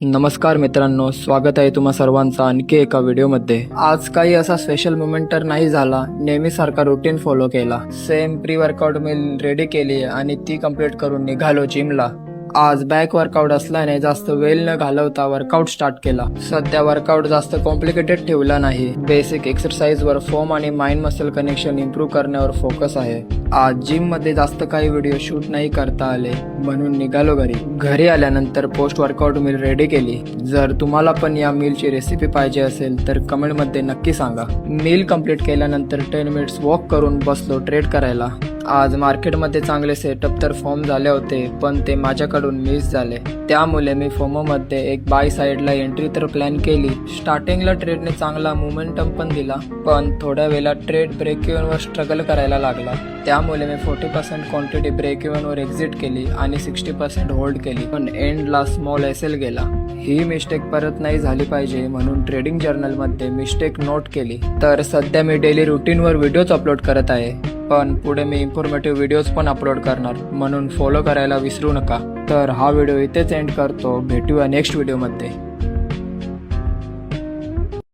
नमस्कार मित्रांनो, स्वागत आहे तुम्हा सर्वांचं आणखी एका व्हिडिओमध्ये। आज काही असा स्पेशल मोमेंट तर नाही झाला, नेहमीसारखा रुटीन फॉलो केला। Same pre workout meal ready केली आणि ती कंप्लीट करून निघालो जिमला। आज बॅक वर्कआउट असल्याने जास्त वेळ न घालवता वर्कआउट स्टार्ट केला। सध्या वर्कआउट जास्त कॉम्प्लिकेटेड ठेवला नाही, बेसिक एक्सरसाइज वर फॉर्म आणि माइंड मसल कनेक्शन इम्प्रूव्ह करण्यावर फोकस आहे। आज जिम मध्ये जास्त काही व्हिडिओ शूट नाही करता आले, म्हणून निघालो घरी आल्यानंतर पोस्ट वर्कआउट मील रेडी केली। जर तुम्हाला पण या मीलची रेसिपी पाहिजे असेल तर कमेंट मध्ये नक्की सांगा। मील कंप्लीट केल्यानंतर 10 मिनिट्स वॉक करून बसलो ट्रेड करायला। आज मार्केटमध्ये चांगले सेटअप तर फॉर्म झाले होते, पण ते माझ्याकडून मिस झाले। त्यामुळे मी फोमो मध्ये एक बाय साइडला एंट्री तर प्लॅन केली। स्टार्टिंगला ट्रेडने चांगला मोमेंटम पण दिला, पण थोड्या वेळात ट्रेड ब्रेक इव्हन वर स्ट्रगल करायला लागला। त्यामुळे मी 40% क्वांटिटी ब्रेक इव्हन वर एक्झिट केली आणि 60% होल्ड केली, पण एंडला स्मॉल एसएल गेला। ही मिस्टेक परत नाही झाली पाहिजे म्हणून ट्रेडिंग जर्नल मध्ये मिस्टेक नोट केली। तर सध्या मी डेली रुटीन वर व्हिडिओज अपलोड करत आहे, पण पुढे मी इन्फॉर्मेटिव्ह व्हिडिओज पण अपलोड करणार, म्हणून फॉलो करायला विसरू नका। तर हा व्हिडिओ इथेच एंड करतो, भेटूया नेक्स्ट व्हिडिओ मध्ये।